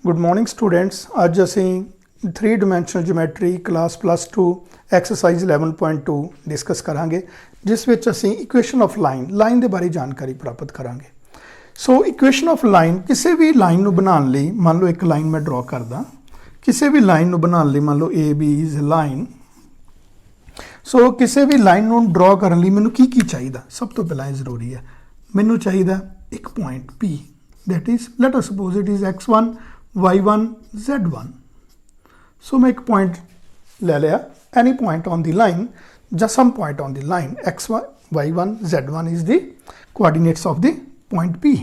Good morning students. अज असी 3 dimensional geometry class +2 exercise 11.2 discuss करांगे, जिस विच असी इक्वेशन ऑफ लाइन के बारे जानकारी प्राप्त करांगे। सो इक्वेशन ऑफ लाइन, किसी भी लाइन बनाने लई, मान लो एक लाइन मैं ड्रॉ करदा, किसी भी लाइन बनाने लई मान लो ए बी इज लाइन। सो किसी भी लाइन ड्रॉ करने लई मैनूं की चाहिए? सब तो पहला जरूरी है, मैनूं चाहिए एक point P, that is let us suppose it is x1 y1 z1। सो मैं एक पॉइंट ले लिया, any point on the line, just some point on the line x1 y1 z1 is the coordinates of the point P.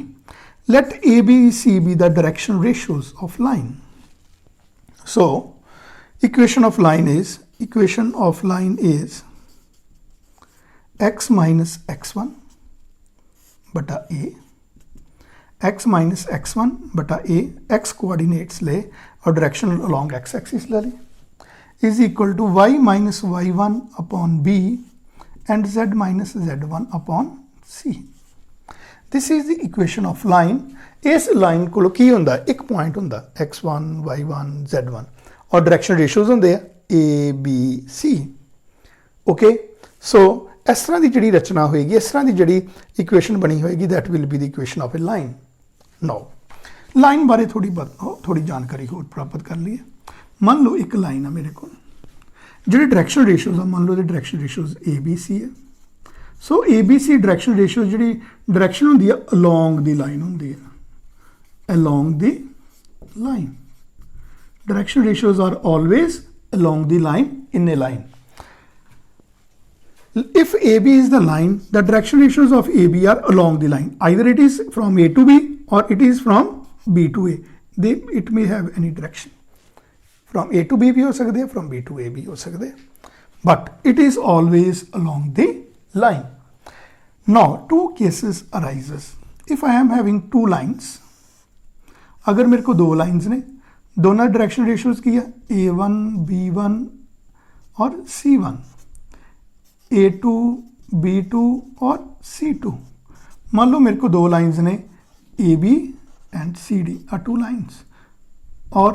Let a b c be the direction ratios of line. So equation of line is x minus x1 बटा a, x minus x1 बटा a, x coordinates ले और direction along x axis ले ली, is equal to y minus y1 upon b and z minus z1 upon c. This is the equation of line. इस line को की होंदा, एक point होंदा x1 y1 z1 और डायरेक्शन रेशियोज होंदे a b c। Okay, सो इस तरह की जी रचना होएगी, इस तरह की जी इक्वेशन बनी होएगी, that will be the equation of A line. Now line बारे थोड़ी जानकारी होर प्राप्त कर लीए। मान लो एक लाइन है मेरे को, जो डायरेक्शन रेशियोज है, मान लो direction ratios a b c है। So a b c direction ratio जी डायरेक्शन होंदी है अलोंग दी लाइन होंदी है, along the line. Direction ratios are always along the line in a line. If AB is the line, the direction ratios of AB are along the line. Either it is from A to B or it is from B to A. It may have any direction. From A to B भी हो सकते हैं, from B to A भी हो सकते हैं, but it is always along the line. Now two cases arises. If I am having two lines, अगर मेरे को दो lines ने, दोनों direction ratios की है A1, B1 और C1, A2, B2 और C2। मान लो मेरे को दो लाइंस ने AB and CD are two lines, or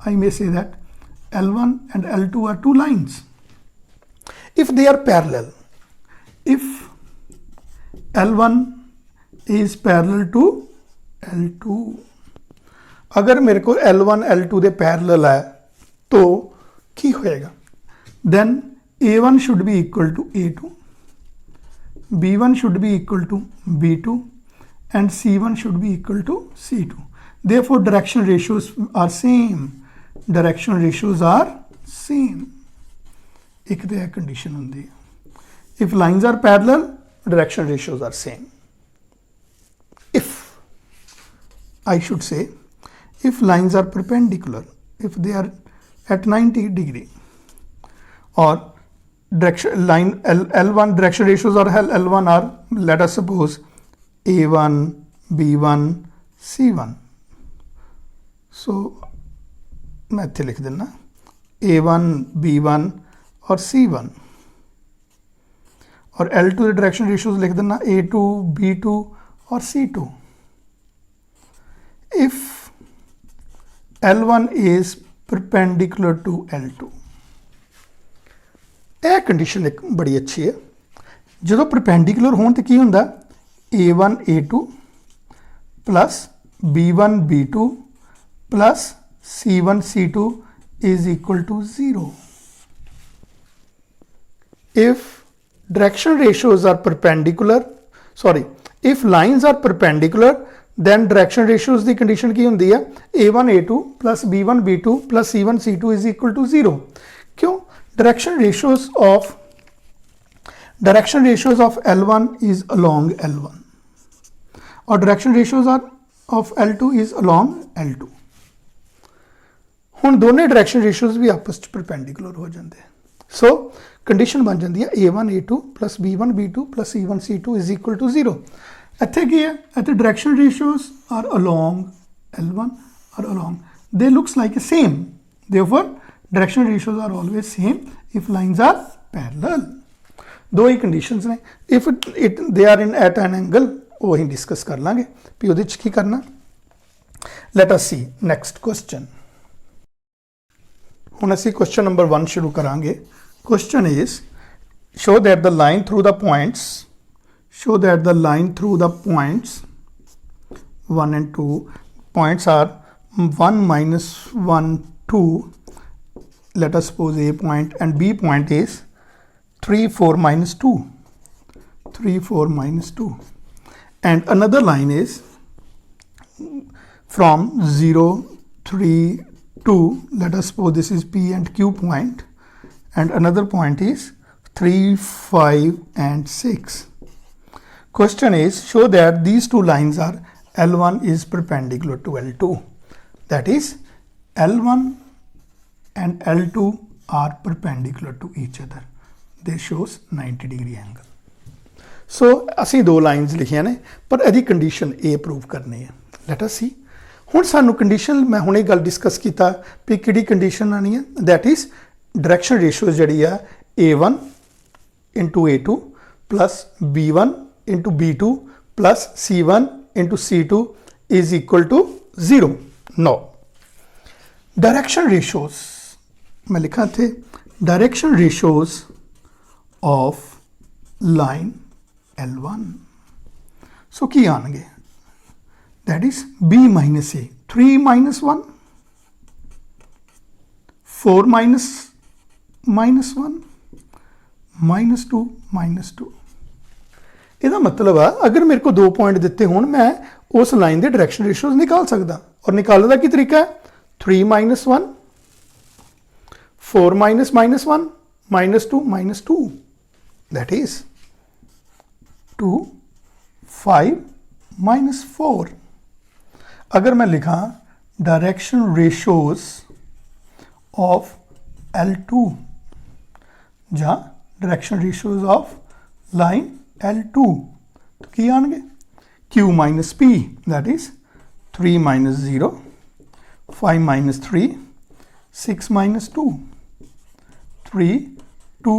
I may say that L1 and L2 are two lines. If they are parallel, if L1 is parallel to L2, अगर मेरे को L1 L2 दे parallel है तो की होएगा? Then A1 should be equal to A2, B1 should be equal to B2 and C1 should be equal to C2. Therefore direction ratios are same. Direction ratios are same. एक तो यह condition होती है, if lines are parallel direction ratios are same. If I should say if lines are perpendicular, if they are at 90 degree, or direction line L1 direction ratios or L1 are, let us suppose A1 B1 C1। so मैं इत्थे लिख देना A1 B1 और C1, और L2 के direction ratios लिख देना A2 B2 और C2। if L1 is perpendicular to L2, यह कंडीशन एक बड़ी अच्छी है। जो परपेंडिकुलर होने तो की होंदा A1 A2 plus B1 B2 plus C1 C2 is equal to 0। if direction ratios are perpendicular, if lines are perpendicular, then direction ratios की कंडीशन की होंदी है A1 A2 plus B1 B2 plus C1 C2 is equal to 0। क्यों? Direction ratios of L1 is along L1 और direction ratios of L2 is along L2। हुण दोनों direction ratios भी आपस में perpendicular हो जाते हैं। सो कंडीशन बन जाती है A1 A2 plus B1 B2 plus C1 C2 is equal to 0। इत्थे की है, इत्थे direction ratios are along L1 or along, they looks like a same, therefore direction ratios are always same if lines are parallel। दो ही conditions ने, if they are in at an angle, वो ही discuss कर लांगे भी उहदे च की करना। Let us see next question. ਹੁਣ ਅਸੀਂ question number 1 ਸ਼ੁਰੂ ਕਰਾਂਗੇ. Question is, show that the line through the points 1 and 2 points are 1 minus 1 2. Let us suppose A point and B point is 3 4 minus 2 3 4 minus 2, and another line is from 0 3 2. Let us suppose this is P and Q point, and another point is 3 5 and 6. Question is, show that these two lines are L1 is perpendicular to L2. That is, L1 and L2 are perpendicular to each other. They shows 90 degree angle. So ਅਸੀਂ ਦੋ lines ਲਿਖੀਆਂ ਨੇ, ਪਰ ਇਹਦੀ condition A prove ਕਰਨੀ ਹੈ. Let us ਸੀ. ਹੁਣ ਸਾਨੂੰ ਕੰਡੀਸ਼ਨ, ਮੈਂ ਹੁਣੇ ਗੱਲ ਡਿਸਕਸ ਕੀਤਾ ਵੀ ਕਿਹੜੀ ਕੰਡੀਸ਼ਨ ਆਣੀ ਹੈ. ਦੈਟ ਇਜ਼ ਡਾਇਰੈਕਸ਼ਨ ਰੇਸ਼ੀਓ ਜਿਹੜੀ ਆ A1 into A2 plus B1 into B2 plus C1 into C2 is equal to 0. Now, direction ratios, मैं लिखा थे direction ratios of line L1. So की आएंगे, that is B minus A, 3 minus 1, 4 minus 1, minus 2 minus 2. ਇਹਦਾ ਮਤਲਬ ਆ, ਅਗਰ ਮੇਰੇ ਕੋਲ 2 ਪੁਆਇੰਟ ਦਿੱਤੇ ਹੋਣ, ਮੈਂ ਉਸ ਲਾਈਨ ਦੇ ਡਾਇਰੈਕਸ਼ਨ ਰੇਸ਼ੀਓਜ਼ ਨਿਕਾਲ ਸਕਦਾ. ਔਰ ਨਿਕਾਲਣ ਦਾ ਕੀ ਤਰੀਕਾ ਹੈ? 3 minus 1, 4 minus 1, minus 2 minus 2. That is 2 5 minus 4. अगर मैं लिखा डायरेक्शन रेशियोज ऑफ L2 ਜਾਂ direction ratios of line L2, तो की आएंगे Q minus P, that is 3 minus 0, 5 minus 3, 6 minus 2, 3 2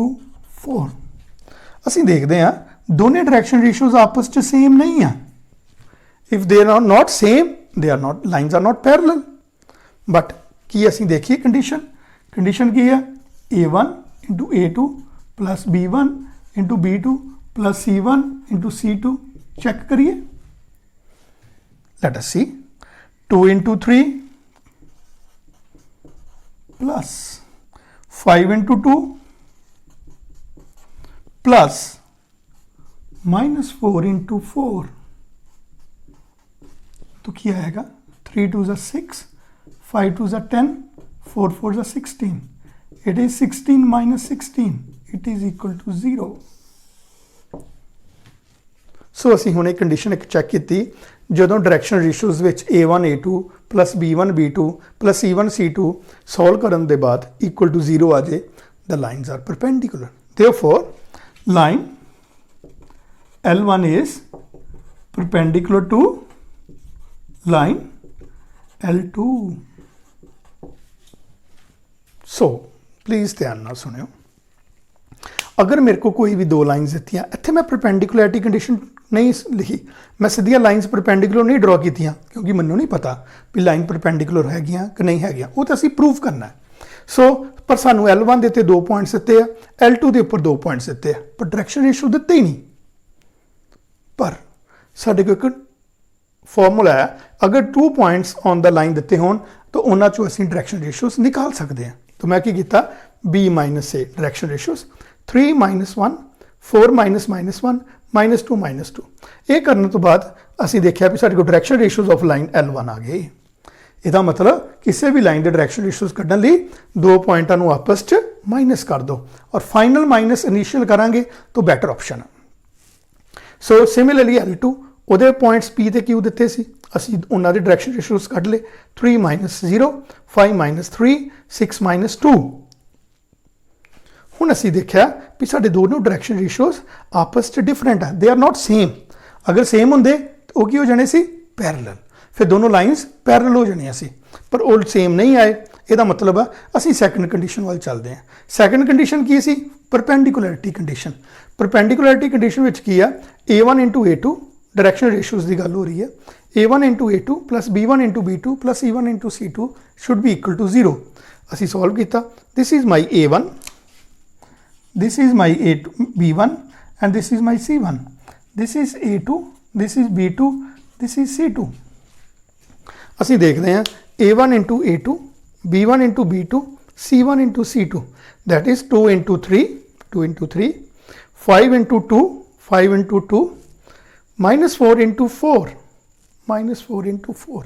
4. ਅਸੀਂ ਦੇਖਦੇ ਹਾਂ ਦੋਨੇ ਡਾਇਰੈਕਸ਼ਨ ਰੇਸ਼ੀਓਜ਼ ਆਪਸ ਚ ਸੇਮ ਨਹੀਂ ਆ. If they are not same, they are not, lines are not parallel. But ਕੀ ਅਸੀਂ ਦੇਖੀਏ ਕੰਡੀਸ਼ਨ ਕੀ ਹੈ? A1 into A2 plus B1 into B2 plus C1 into C2. Check करिए. Let us see. 2 into 3 plus 5 into 2 plus minus 4 into 4. तो क्या आएगा? 3 2 6, 5 2 10, 4 4 16. It is 16 minus 16. It is equal to 0. ਸੋ ਅਸੀਂ ਹੁਣ ਇਹ ਕੰਡੀਸ਼ਨ ਇੱਕ ਚੈੱਕ ਕੀਤੀ, ਜਦੋਂ ਡਾਇਰੈਕਸ਼ਨ ਰੇਸ਼ੀਓਜ਼ ਵਿੱਚ A1 A2 plus B1 B2 plus C1 C2 solve ਕਰਨ ਦੇ ਬਾਅਦ ਇਕੁਅਲ ਟੂ 0 ਆ ਜੇ, the lines are perpendicular. Therefore, line L1 is perpendicular to line L2. So, please ਧਿਆਨ ਨਾਲ ਸੁਣਿਓ. अगर मेरे को कोई भी दो लाइन्स ਦਿੱਤੀਆਂ, ਇੱਥੇ ਮੈਂ परपेंडिकुलरिटी कंडीशन नहीं लिखी, मैं सीधिया लाइन्स परपेंडिकुलर नहीं ड्रॉ कीतियां, क्योंकि मैनू नहीं पता भी लाइन परपेंडिकुलर हैगियां कि नहीं हैगियां, वो तो असीं प्रूव करना है. सो पर सानू L1 ਦੇ ਉੱਤੇ 2 ਪੁਆਇੰਟਸ ਦਿੱਤੇ ਆ, L2 ਦੇ ਉੱਪਰ 2 ਪੁਆਇੰਟਸ ਦਿੱਤੇ ਆ, ਪਰ ਡਾਇਰੈਕਸ਼ਨ ਰੇਸ਼ੀਓ ਦਿੱਤੇ ਹੀ ਨਹੀਂ. ਪਰ ਸਾਡੇ ਕੋਲ ਇੱਕ ਫਾਰਮੂਲਾ ਹੈ, अगर 2 ਪੁਆਇੰਟਸ ਔਨ ਦਾ ਲਾਈਨ ਦਿੱਤੇ ਹੋਣ ਤਾਂ ਉਹਨਾਂ ਚੋਂ ਅਸੀਂ ਡਾਇਰੈਕਸ਼ਨ ਰੇਸ਼ੀਓਜ਼ ਨਿਕਾਲ ਸਕਦੇ ਹਾਂ. तो मैं ਕੀ ਕੀਤਾ? B minus A direction ratios 3 minus 1, 4 minus 1, minus 2 minus 2. ਇਹ ਕਰਨ ਤੋਂ ਬਾਅਦ ਅਸੀਂ ਦੇਖਿਆ ਵੀ ਸਾਡੇ ਕੋਲ ਡਾਇਰੈਕਸ਼ਨ ਰੇਸ਼ੀਓਜ਼ ਆਫ ਲਾਈਨ L1 ਆ ਗਏ. ਇਹਦਾ ਮਤਲਬ ਕਿਸੇ ਵੀ ਲਾਈਨ ਦੇ ਡਾਇਰੈਕਸ਼ਨ ਰੇਸ਼ੀਓਜ਼ ਕੱਢਣ ਲਈ ਦੋ ਪੁਆਇੰਟਾਂ ਨੂੰ ਆਪਸ 'ਚ ਮਾਈਨਸ ਕਰ ਦਿਓ ਔਰ ਫਾਈਨਲ ਮਾਈਨਸ ਇਨੀਸ਼ੀਅਲ ਕਰਾਂਗੇ ਤਾਂ ਬੈਟਰ ਆਪਸ਼ਨ ਹੈ. ਸੋ ਸਿਮਿਲਰਲੀ L2 ਉਹਦੇ ਪੁਆਇੰਟਸ P ਤੇ Q ਦਿੱਤੇ ਸੀ, ਅਸੀਂ ਉਹਨਾਂ ਦੇ ਡਾਇਰੈਕਸ਼ਨ ਰੇਸ਼ੀਓਜ਼ ਕੱਢ ਲਏ. 3 minus 0, 5 minus 3, 6 minus 2. ਹੁਣ ਅਸੀਂ ਦੇਖਿਆ ਵੀ ਸਾਡੇ ਦੋਨੋਂ ਡਾਇਰੈਕਸ਼ਨ ਰੇਸ਼ੀਓਜ਼ ਆਪਸ 'ਚ ਡਿਫਰੈਂਟ ਆ, ਦੇ ਆਰ ਨਾਟ ਸੇਮ. ਅਗਰ ਸੇਮ ਹੁੰਦੇ ਤਾਂ ਉਹ ਕੀ ਹੋ ਜਾਣੇ ਸੀ? ਪੈਰਲਲ. ਫਿਰ ਦੋਨੋਂ ਲਾਈਨਸ ਪੈਰਲਲ ਹੋ ਜਾਣੀਆਂ ਸੀ, ਪਰ ਉਹ ਸੇਮ ਨਹੀਂ ਆਏ. ਇਹਦਾ ਮਤਲਬ ਆ ਅਸੀਂ ਸੈਕੰਡ ਕੰਡੀਸ਼ਨ ਵੱਲ ਚੱਲਦੇ ਹਾਂ. ਸੈਕੰਡ ਕੰਡੀਸ਼ਨ ਕੀ ਸੀ? ਪਰਪੈਂਡੀਕੁਲਰਿਟੀ ਕੰਡੀਸ਼ਨ. ਪਰਪੈਂਡੀਕੁਲਰਿਟੀ ਕੰਡੀਸ਼ਨ ਵਿੱਚ ਕੀ ਆ? A1 into A2 direction ratios की गल हो रही है A1 into A2 plus B1 into B2 plus C1 into C2 should be equal to 0 असी सॉल्व किया this is my A1 this is my A2 B1 and this is my C1 this is A2 this is B2 this is C2 असी देखते हैं A1 into A2 B1 into B2 C1 into C2 that is 2 into 3 5 into 5 into 2 -4 into 4 into 4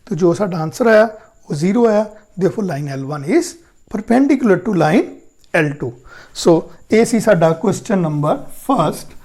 तो जो साडा answer आया वो 0 आया therefore line L1 is perpendicular to line L2 so ये सी साडा question number first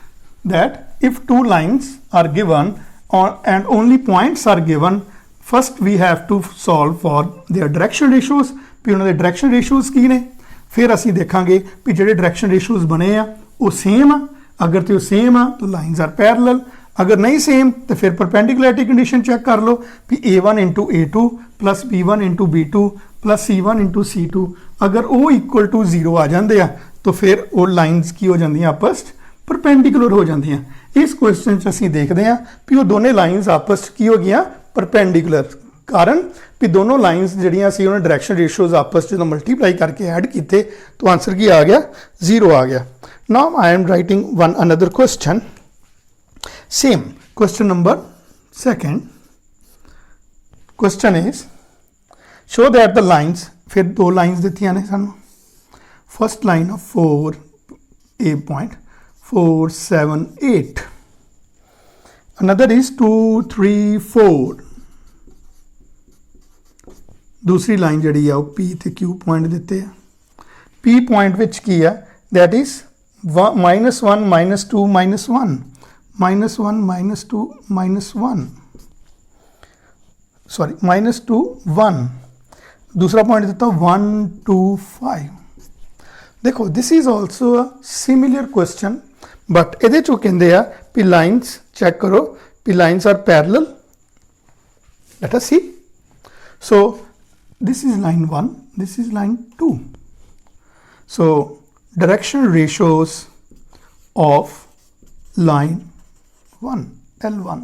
that if two lines are given and only points are given first we have to solve for their direction ratios भी उन्होंने direction ratios की ने फिर असी देखांगे भी जो डायरेक्शन रेशियोज बने आ वो सेम आ अगर तो सेम आ तो लाइन्स आर पैरेलल अगर नहीं सेम तो फिर परपेंडिकुलरिटी कंडीशन चेक कर लो भी A1 into A2 plus B1 into B2 plus C1 into C2 अगर वो इक्वल टू 0 आ जाते हैं तो फिर वो लाइन्स की हो जाती आपस परपेंडिकुलर हो जाती हैं इस क्वेश्चन असीं देखते हैं भी वो दोनों लाइन्स आपस की हो गई परपेंडिकुलर कारण भी दोनों लाइन्स जड़ियाँ सी उन्होंने डायरेक्शन रेशियोज आपस जो मल्टीप्लाई करके ऐड किए तो आंसर की आ गया 0 आ गया now I am writing one another question same question number second question is show that the lines फिर दो लाइन्स दित्तियां ने सानू first line of 4 A point 4 7 8 another is 2 3 4 दूसरी लाइन जी है वो P ते Q पॉइंट दिते हैं P पॉइंट विच की है दैट इज -1 -2 -1 -1 -2 -1 सॉरी -2 1 दूसरा पॉइंट देता 1 2 5 देखो this is also a similar question but ये कहते हैं भी लाइन्स चेक करो भी lines are parallel let us see so this is line 1 this is line 2 so direction ratios of line 1 L1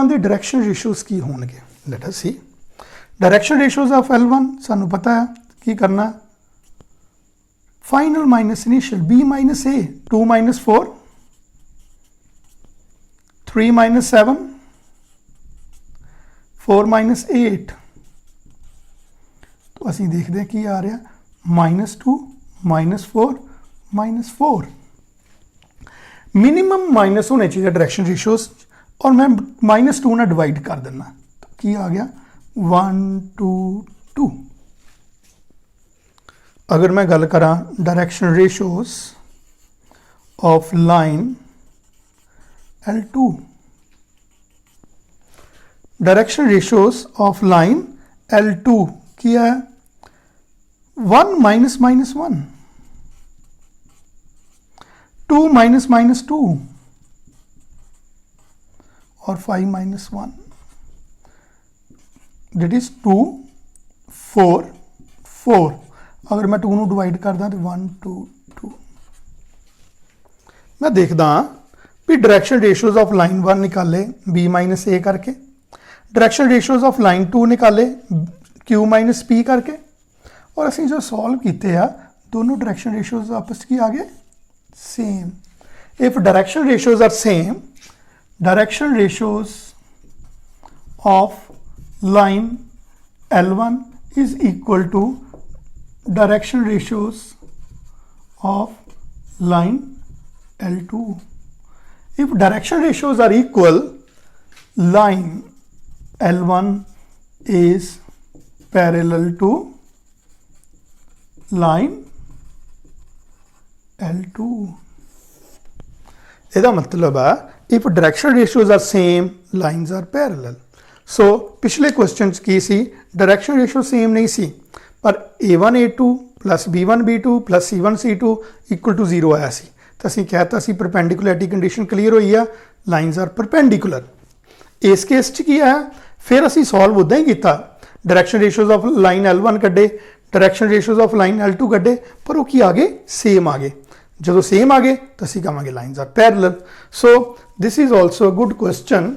the direction ratios की होंगे let us see direction ratios of L1 सानू पता है की करना final minus initial B minus A 2 minus 4 3 minus 7 4 minus 8 तो असी देखते हैं कि आ रहा -2 -4 -4 मिनिमम माइनस होने चाहिए डायरेक्शन रेशियोज और मैं -2 ना डिवाइड कर देना तो की आ गया 1 2 2 अगर मैं गल करा direction ratios of line L2 direction ratios of line L2 किया है 1 -1 2 -2 और 5 -1 दैट इज 2 4 4 अगर मैं 2 डिवाइड करदा तो 1 2 2 मैं देखदा भी डायरेक्शन रेशियोज ऑफ लाइन 1 निकाले B माइनस A करके डायरेक्शन रेशियोज ऑफ लाइन 2 निकाले Q माइनस P करके और असी जो सॉल्व किए हैं दोनों डायरेक्शन रेशियोज आपस की आगे same if direction ratios are same direction ratios of line L1 is equal to direction ratios of line L2. If direction ratios are equal, line L1 is parallel to line L2. ਇਹਦਾ मतलब है if direction ratios are same, lines are parallel. So पिछले question की सी direction ratio same नहीं सी पर A1 A2 plus B1 B2 plus C1 C2 equal to 0 आया सी तो असीं कहता सी परपेंडिकुलरिटी कंडीशन क्लीयर हुई है लाइन्स आर परपेंडिकुलर इस केस च की है फिर असीं सॉल्व उदा ही किया direction ratios of line L1 कड्डे direction ratios of line L2 कड्डे पर वो की आ गए सेम आ गए ਜਦੋਂ ਸੇਮ ਆ ਗਏ ਤਾਂ ਅਸੀਂ ਕਹਾਂਗੇ lines are parallel. So this is also a good question.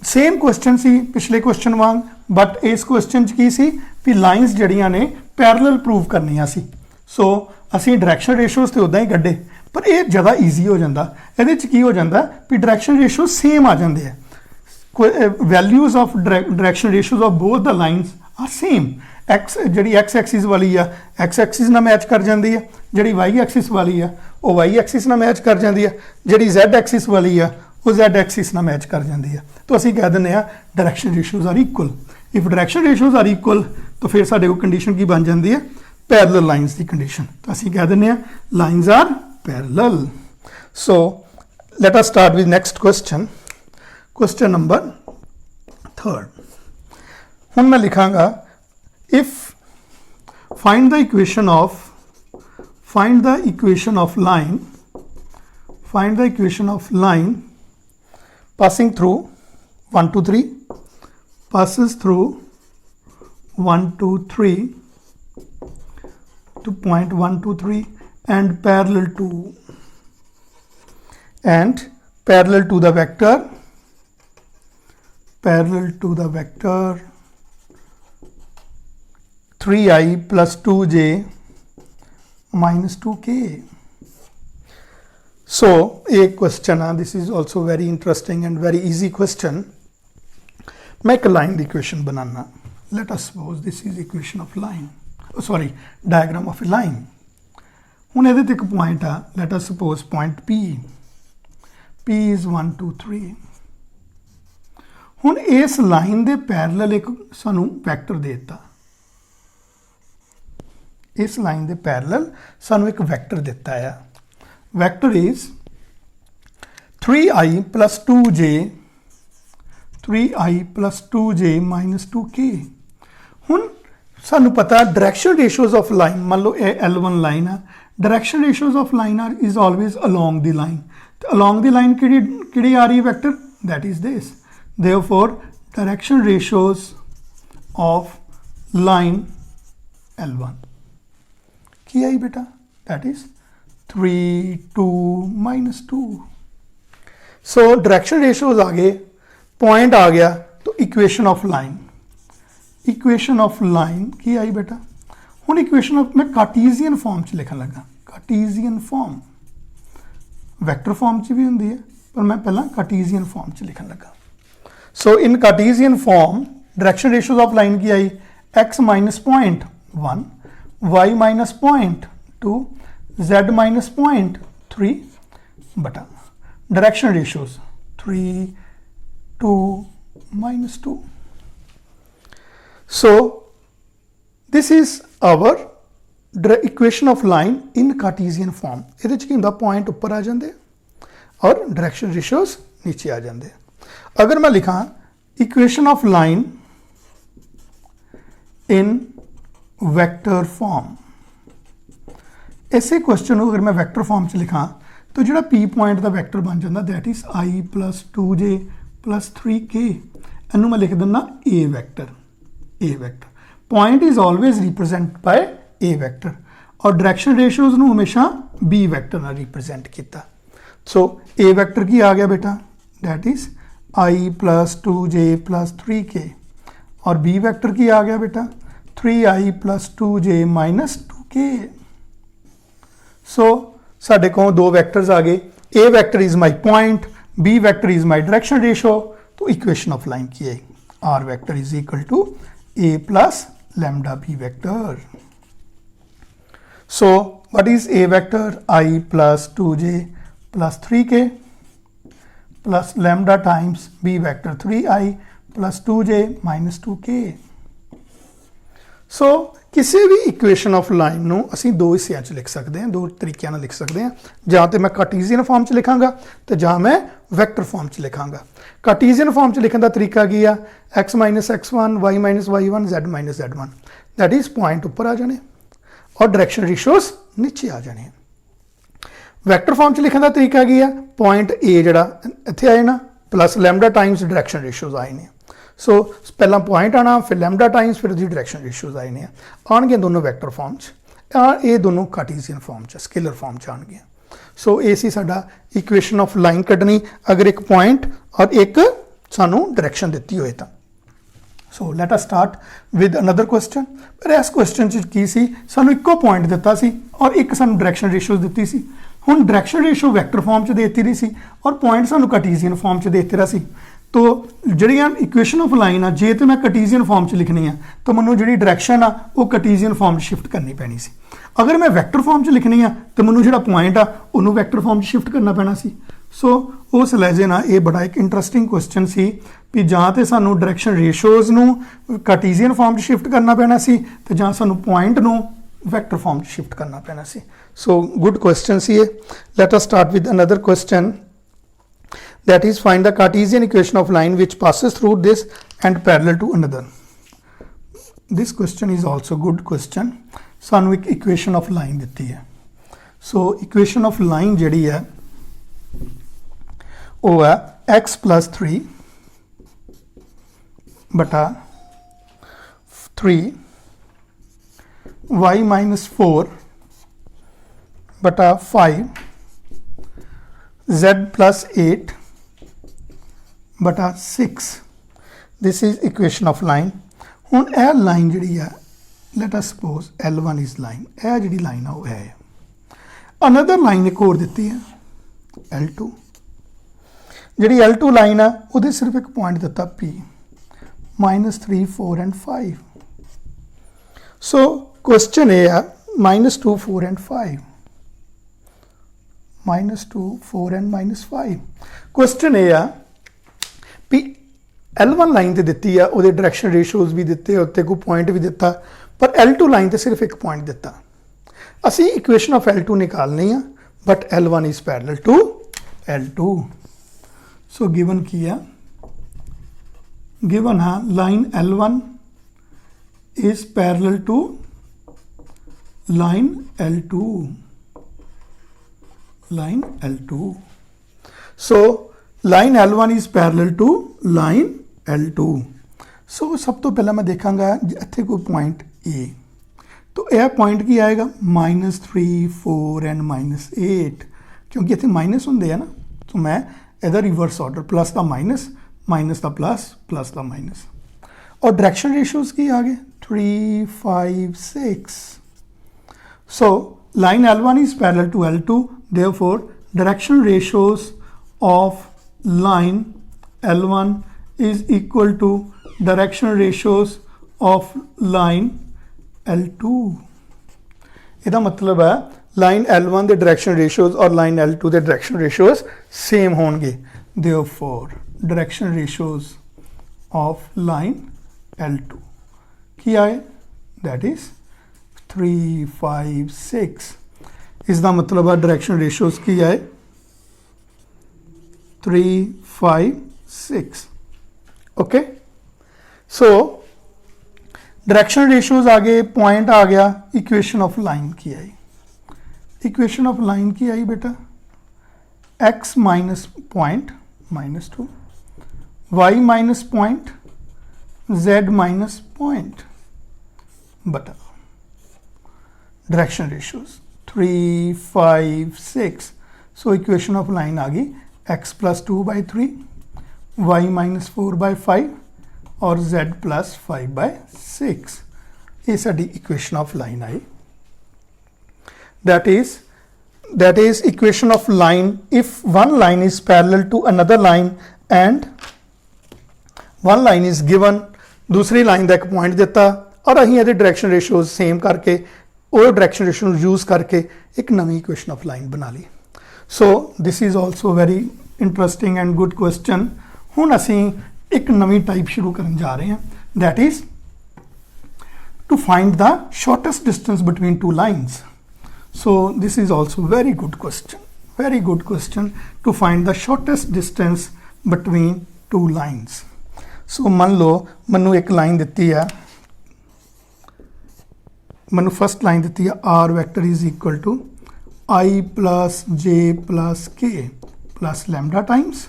Same question ਸੀ ਪਿਛਲੇ ਕੁਐਸਚਨ ਵਾਂਗ, ਬਟ ਇਸ ਕੁਐਸਚਨ 'ਚ ਕੀ ਸੀ ਵੀ ਲਾਈਨਸ ਜਿਹੜੀਆਂ ਨੇ ਪੈਰਲਲ ਪ੍ਰੂਵ ਕਰਨੀਆਂ ਸੀ। ਸੋ ਅਸੀਂ ਡਾਇਰੈਕਸ਼ਨ ਰੇਸ਼ੋਜ਼ ਤੇ ਉਦਾਂ ਹੀ ਕੱਢੇ, ਪਰ ਇਹ ਜ਼ਿਆਦਾ ਈਜ਼ੀ ਹੋ ਜਾਂਦਾ। ਇਹਦੇ 'ਚ ਕੀ ਹੋ ਜਾਂਦਾ ਵੀ ਡਾਇਰੈਕਸ਼ਨ ਰੇਸ਼ੋ ਸੇਮ ਆ ਜਾਂਦੇ ਆ। Values of direction ratios of both the lines are same. X ਜਿਹੜੀ ਐਕਸ ਐਕਸਿਸ ਵਾਲੀ ਆ ਐਕਸ ਐਕਸਿਸ ਨਾਲ ਮੈਚ ਕਰ ਜਾਂਦੀ ਆ, ਜਿਹੜੀ ਵਾਈ ਐਕਸਿਸ ਵਾਲੀ ਆ ਉਹ ਵਾਈ ਐਕਸਿਸ ਨਾਲ ਮੈਚ ਕਰ ਜਾਂਦੀ ਆ, ਜਿਹੜੀ ਜ਼ੈਡ ਐਕਸਿਸ ਵਾਲੀ ਆ ਉਹ ਜ਼ੈਡ ਐਕਸਿਸ ਨਾਲ ਮੈਚ ਕਰ ਜਾਂਦੀ ਆ। ਤਾਂ ਅਸੀਂ ਕਹਿ ਦਿੰਦੇ ਆ direction ratios are equal. If direction ratios are equal ਤਾਂ ਫਿਰ ਸਾਡੇ ਕੋਲ ਕੰਡੀਸ਼ਨ ਕੀ ਬਣ ਜਾਂਦੀ ਹੈ, ਪੈਰਲਲ ਲਾਈਨਸ ਦੀ ਕੰਡੀਸ਼ਨ। ਤਾਂ ਅਸੀਂ ਕਹਿ ਦਿੰਦੇ ਆ lines are parallel. So let us start with next question, question number 3rd। ਹੁਣ ਮੈਂ ਲਿਖਾਂਗਾ if find the equation of line passing through 1 2 3 passes through 1 2 3 to point 1 2 3 and parallel to the vector 3i plus 2j minus 2k. So a question, this is also very interesting and very easy question. मैं एक line the equation banana. Let us suppose this is equation of line, diagram of a line। ਹੁਣ ਇਹਦੇ ਤੇ ਇੱਕ point ਆ, let us suppose point P is 1 2 3। ਹੁਣ ਇਸ line ਦੇ ਪੈਰਲਲ ਇੱਕ ਸਾਨੂੰ ਵੈਕਟਰ ਦੇ ਦਿੱਤਾ, ਇਸ ਲਾਈਨ ਦੇ ਪੈਰਲਲ ਸਾਨੂੰ ਇੱਕ ਵੈਕਟਰ ਦਿੱਤਾ ਆ। Vector is 3i plus 2j minus 2k। ਹੁਣ ਸਾਨੂੰ ਪਤਾ ਡਾਇਰੈਕਸ਼ਨ ਰੇਸ਼ੋਜ਼ ਆਫ ਲਾਈਨ, ਮੰਨ ਲਓ ਇਹ L1 ਲਾਈਨ ਆ, direction ratios of line are is always along the line. ਤੇ ਅਲੋਂਗ ਦੀ ਲਾਈਨ ਕਿਹੜੀ ਆ ਰਹੀ ਹੈ vector, that is this। Therefore direction ratios of line L1 ਕੀ आई बेटा, that is 3 2 minus 2। so direction ratios आ गए, point आ गया, तो equation of line की आई बेटा। ਹੁਣ equation of मैं कार्टेशियन फॉर्म च लिखन लगा, कार्टेशियन फॉर्म वैक्टर फॉर्म च भी होंदी है, पर मैं पहला कार्टेशियन फॉर्म च लिखन लगा। So in Cartesian form direction ratios of line की आई x minus 0.1, y minus 0.2, z minus 0.3 बटा direction ratios 3 2 minus 2। So this is our equation of line in Cartesian form। ਇਹਦੇ ਚ ਕੀ ਹੁੰਦਾ, ਪੁਆਇੰਟ ਉੱਪਰ ਆ ਜਾਂਦੇ ਔਰ ਡਾਇਰੈਕਸ਼ਨ ਰੇਸ਼ਿਓਜ਼ ਨੀਚੇ ਆ ਜਾਂਦੇ। अगर मैं लिखा equation of line in vector form, ऐसे क्वेश्चन को अगर मैं वैक्टर फॉर्म च लिखा तो जो P पॉइंट का वैक्टर बन जाता that is i plus 2j plus 3k। इनू मैं लिख दिना a vector. Point is always represent by a vector और डायरेक्शन रेशियोज नू हमेशा b वैक्टर नाल रिप्रेजेंट किया। सो a वैक्टर की आ गया बेटा, that is i plus 2j plus 3k और b वैक्टर की आ गया बेटा 3i plus 2j minus 2k। सो साढ़े को दो वैक्टर्स आ गए, a vector is my point, b vector is my direction ratio. तो इक्वेशन ऑफ लाइन की है r vector is equal to a plus lambda b vector। so what is a vector, i plus 2j plus 3k plus lambda times b vector 3i plus 2j minus 2k। सो किसी भी equation of line ਨੂੰ ਅਸੀਂ ਦੋ ਹਿੱਸਿਆਂ 'ਚ ਲਿਖ ਸਕਦੇ ਹਾਂ, ਦੋ ਤਰੀਕਿਆਂ ਨਾਲ ਲਿਖ ਸਕਦੇ ਹਾਂ। ਜਾਂ ਤੇ ਮੈਂ ਕਾਰਟੀਜ਼ੀਅਨ ਫਾਰਮ 'ਚ ਲਿਖਾਂਗਾ ਤੇ ਜਾਂ ਮੈਂ ਵੈਕਟਰ ਫਾਰਮ 'ਚ ਲਿਖਾਂਗਾ। ਕਾਰਟੀਜ਼ੀਅਨ ਫਾਰਮ 'ਚ ਲਿਖਣ ਦਾ ਤਰੀਕਾ ਕੀ ਆ, x minus x1, y minus y1, z minus z1, that is point ਉੱਪਰ ਆ ਜਾਣੇ ਔਰ ਡਾਇਰੈਕਸ਼ਨ ਰੇਸ਼ਿਓਜ਼ ਨੀਚੇ ਆ ਜਾਣੇ। ਵੈਕਟਰ ਫਾਰਮ 'ਚ ਲਿਖਣ ਦਾ ਤਰੀਕਾ ਕੀ ਆ, ਪੁਆਇੰਟ a ਜਿਹੜਾ ਇੱਥੇ ਆਏ ਨਾ ਪਲੱਸ ਲੈਮਡਾ ਟਾਈਮਸ ਡਾਇਰੈਕਸ਼ਨ ਰੇਸ਼ਿਓਜ਼ ਆਏ ਨੇ। सो पहला पॉइंट आना, फिर लैम्डा टाइम्स, फिर उसकी डायरेक्शन रेशियोज आए हैं, आने दोनों वैक्टर फॉर्म ये दोनों कार्टेशियन फॉर्म च स्केलर फॉर्म च आउणगे। सो ये सी साडा इक्वेशन ऑफ लाइन कड्ढनी अगर एक पॉइंट और एक सानू डायरैक्शन दित्ती होए तां। So let us start with another question. पर इस क्वेश्चन च की सी सानू इक्को पॉइंट दिता सी और एक सानू डायरैक्शन रेशियो दित्ती सी। हुण डायरैक्शन रेशियो वैक्टर फॉर्म च देती रही सी और पॉइंट सानू कार्टेशियन फॉर्म च देते रहा सी। तो जिहड़ियां इक्वेशन ऑफ लाइन आ जे तो मैं कार्टेशियन फॉर्म च लिखनी है तो मैनू जिहड़ी डायरैक्शन आ वो कार्टेशियन फॉर्म शिफ्ट करनी पैनी सी। अगर मैं वैक्टर फॉर्म च लिखनी है तो मैनू जिहड़ा पॉइंट आ उन्होंने वैक्टर फॉर्म च शिफ्ट करना पैना सी। सो उस लहजे नाल ये बड़ा एक इंटरस्टिंग क्वेश्चन सी भी जां ते सानू डायरैक्शन रेशियोज़ नू कार्टेशियन फॉर्म च शिफ्ट करना पैना सी ते जां सानू पॉइंट नू वैक्टर फॉर्म च शिफ्ट करना पैना सी। सो गुड क्वेश्चन सी ये। Let us start with another question, that is find the Cartesian equation of line which passes through this and parallel to another. This question is also good question. सानू एक equation of line दिती है। So equation of line जिहड़ी है वो है x plus 3 बटा 3 y minus 4 बटा 5 z plus 8 बटा 6। This is equation of line. हुण यह लाइन जिहड़ी है let us suppose L1 is line, यह जिहड़ी लाइन है वो है। अनदर लाइन एक होर दित्ती है L2। जिहड़ी L2 लाइन है उहदे सिर्फ एक पॉइंट दिता P -3 4 एंड 5। सो क्वेश्चन ये है -2 4 एंड 5 -2 4 एंड -5। क्वेश्चन ये है भी L1 लाइन तो दिती है वो डायरैक्शन रेशियोज भी दिते उत्ते कोई पॉइंट भी दिता पर L2 लाइन तो सिर्फ एक पॉइंट दिता। असी इक्वेशन ऑफ L2 निकालनी है but L1 is parallel to L2। So given की है गिवन है line L1 is parallel to line L2 line L2। So line L1 is parallel to line L2। So सब तो पहला मैं देखांगा इत्थे कोई पॉइंट A तो यह पॉइंट की आएगा -3 4 एंड -8 क्योंकि इत्थे माइनस होंदे है ना। तो मैं इधर रिवर्स ऑर्डर प्लस का माइनस माइनस का प्लस का माइनस और डायरेक्शन रेशियोज की आ गए 3 5 6। So line L1 is parallel to L2 therefore direction ratios of line L1 is equal to direction ratios of line L2। इसका मतलब है लाइन L1 के डायरेक्शन रेशियोज और लाइन L2 के डायरेक्शन रेशियोज सेम होंगे। Therefore direction ratios of line L2 की आए that is 3 5 6। इसका मतलब है डायरेक्शन रेशियोज की आए 3 5 6। ओके सो डायरेक्शन रेशियोज आ गए पॉइंट आ गया। इक्वेशन ऑफ लाइन की आई इक्वेशन ऑफ लाइन की आई बेटा x minus point -2 y minus point z minus point बटा direction ratios 3 5 6। So equation of line आ गई x plus 2/3 y minus 4/5 और z plus 5/6। ये साडी इक्वेशन ऑफ लाइन आई। That is equation of line if one line is parallel to another line and one line is given दूसरी line का एक point दिता और अहीं ये डायरेक्शन रेशियोज सेम करके वो डायरेक्शन रेशियो यूज करके एक नवी इक्वेशन ऑफ लाइन बना ली। So this is also very interesting and good question. हुण असी एक नवी टाइप शुरू करन जा रहे हैं that is to find the shortest distance between two lines. So this is also very good question to find the shortest distance between two lines. सो मान लो मैनू एक लाइन दिती है मैनू फर्स्ट लाइन दिती है r vector is equal to I plus j plus k plus lambda times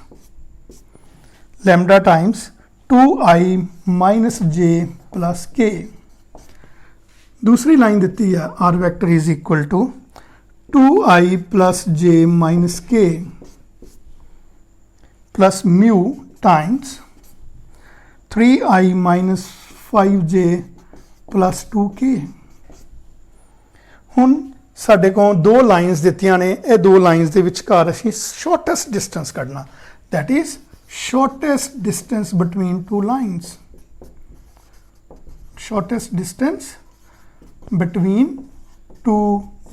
2i minus j plus k दूसरी लाइन दी है r vector is equal to 2i plus j minus k plus mu times 3i minus 5j plus 2k। हुण साडे को दो lines दित्तियां ने, ये दो लाइन्स दे विचकार असीं शॉर्टेस्ट डिस्टेंस कढना, that is shortest distance between two lines, shortest distance between two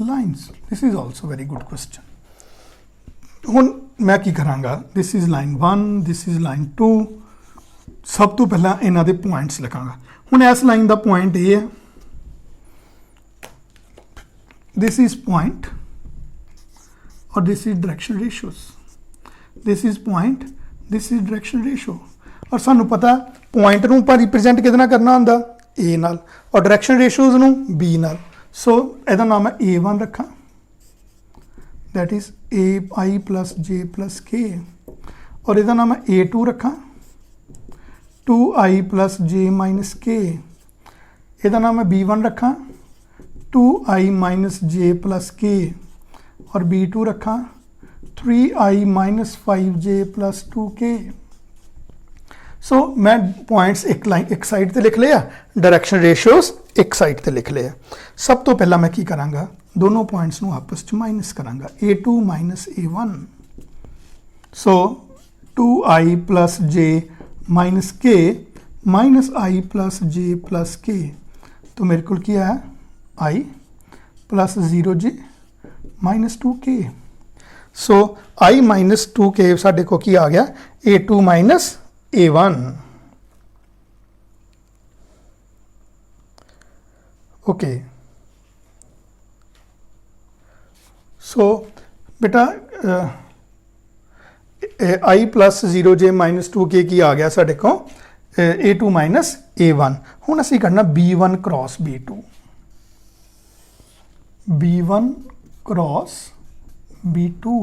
lines. This is also very good question. हुण मैं की करांगा, this is line 1, this is line 2, सब तो पहला इन्हां दे पॉइंट्स लिखांगा। हुण इस लाइन दा पॉइंट ये है, this is point और this is direction ratios, this is point, this is direction ratio। और सानू पता पॉइंट नूं आपां रिप्रेजेंट किहदे नाल करना हुंदा, ए नाल, और डायरैक्शन रेशियोज नूं बी नाल। सो इहदा नाम है A1 रखा, that is AI plus J plus K, और इहदा नाम है A2 रखा, 2i plus J minus K, इहदा नाम है B1 रखा, 2i minus J plus K, और B2 रखा 3i minus 5J plus 2K। सो मैं पॉइंट्स एक लाइन एक साइड ते लिख लिया, डायरैक्शन रेशियोज एक साइड ते लिख लिया। सब तो पहला मैं की करांगा, दोनों पॉइंट्स नूं आपस च माइनस करांगा, A2 minus A1। So 2i plus J minus K minus i plus J plus K, तो मेरे को क्या है i plus 0J minus 2K। So i minus 2K साढ़े को की आ गया A2 माइनस A1। ओके, सो बेटा i plus 0J minus 2K की आ गया साढ़े को A2 माइनस A1। हुण असीं करना B1 cross B2, B1 cross B2।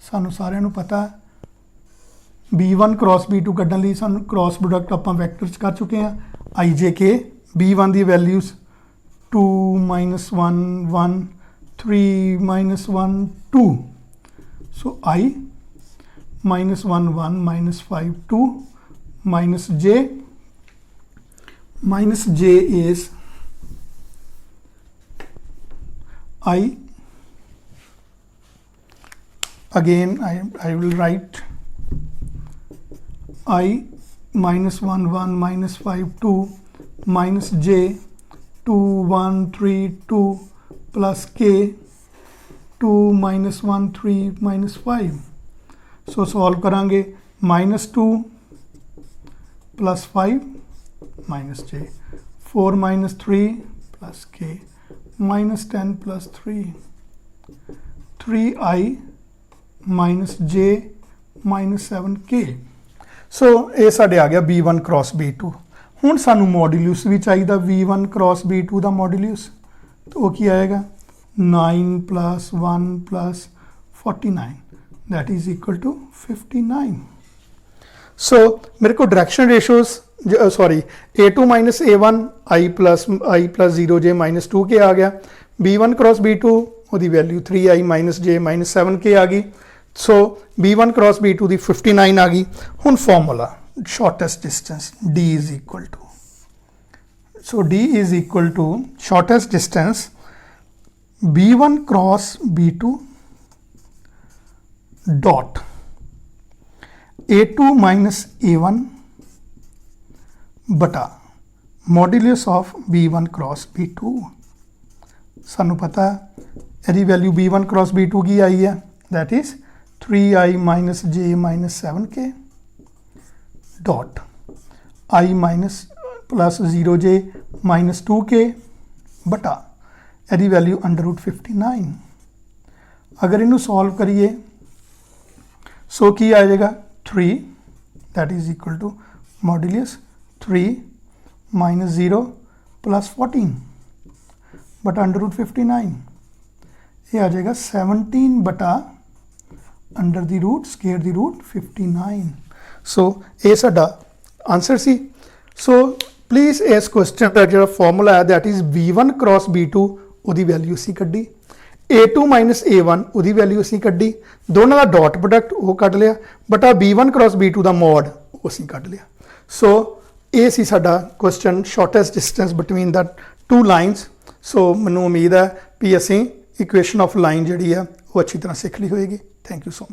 सानू सारिਆਂ ਨੂੰ पता B1 क्रॉस B2 कढ़न लई सानू क्रॉस प्रोडक्ट आपां वैक्टर च कर चुके हैं, IJK B1 the values 2 minus 1 1 3 minus 1 2, so I minus 1 1 minus 5 2 minus J is I, again I will write I minus 1 1 minus 5 2 minus J 2 1 3 2 plus K 2 minus 1 3 minus 5। So solve करांगे, minus 2 plus 5 minus J, 4 minus 3 plus K minus 10 plus 3, 3i minus J minus 7K। सो ये साढ़े आ गया B1 cross B2। हुण सानू modulus भी चाहिए, V1 cross B2 का modulus, तो वो की आएगा 9 plus 1 plus 49, that is equal to 59। So मेरे को direction ratios sorry A2 minus A1 I plus 0J minus 2K आ गया, B1 क्रॉस B2 वो value 3i minus J minus 7K आ गई। सो B1 क्रॉस B2 की 59 आ गई। हुण formula shortest distance D is equal to, so D is equal to shortest distance B1 cross B2 dot A2 minus A1 बटा modulus of B1 cross B2। सानू पता है यदि वैल्यू B1 क्रॉस B2 की आई है, that is 3i minus J minus 7K dot I minus plus 0J minus 2K बटा यदि value under root 59। अगर इनू सॉल्व करिए सो की आ जाएगा 3, that is equal to modulus 3 minus 0 plus 14 बटा अंडर रूट 59, ये आ जाएगा 17 बटा under the root square the root 59। So ये साडा आंसर सी। सो ਪਲੀਜ਼ ਇਸ ਕੁਐਸਚਨ ਦਾ ਜਿਹੜਾ ਫਾਰਮੂਲਾ ਹੈ that is b1 cross b2 ਉਹਦੀ ਵੈਲਿਊ ਅਸੀਂ ਕੱਢੀ, a2 ਮਾਈਨਸ a1 ਉਹਦੀ ਵੈਲਿਊ ਅਸੀਂ ਕੱਢੀ, ਦੋਨਾਂ ਦਾ ਡਾਟ ਪ੍ਰੋਡਕਟ ਉਹ ਕੱਢ ਲਿਆ, ਬਟ ਆ b1 ਕ੍ਰਾਸ b2 ਦਾ ਮੋਡ ਉਹ ਅਸੀਂ ਕੱਢ ਲਿਆ। ਸੋ ਇਹ ਸੀ ਸਾਡਾ ਕੁਐਸਚਨ ਸ਼ਾਰਟੈਸਟ ਡਿਸਟੈਂਸ ਬਿਟਵੀਨ ਦਾ ਟੂ ਲਾਈਨਸ। ਸੋ ਮੈਨੂੰ ਉਮੀਦ ਹੈ ਵੀ ਅਸੀਂ ਇਕੁਏਸ਼ਨ ਆਫ ਲਾਈਨ ਜਿਹੜੀ ਆ ਉਹ ਅੱਛੀ ਤਰ੍ਹਾਂ ਸਿੱਖ ਲਈ ਹੋਏਗੀ। Thank you so much.